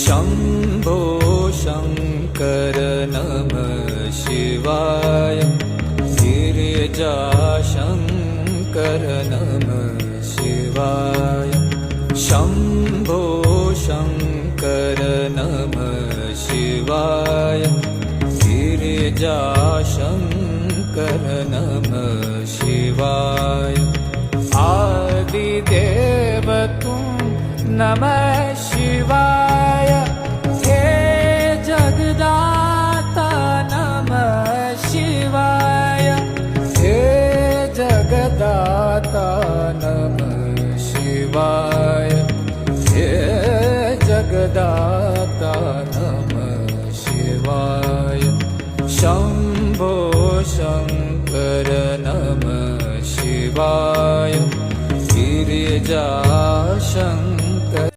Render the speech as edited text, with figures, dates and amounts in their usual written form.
शम्भो शङ्कर नमः शिवाय गिरिजाशङ्कर नमः शिवाय शम्भो शङ्कर नमः शिवाय गिरिजाशङ्कर नमः शिवाय आदिदेव तुम नमः शिवाय हे जगदाता नमः शिवाय हे जगदाता नमः शिवाय हे जगदाता नमः शिवाय शम्भो शङ्कर नमः शिवाय गिरिजाशङ्कर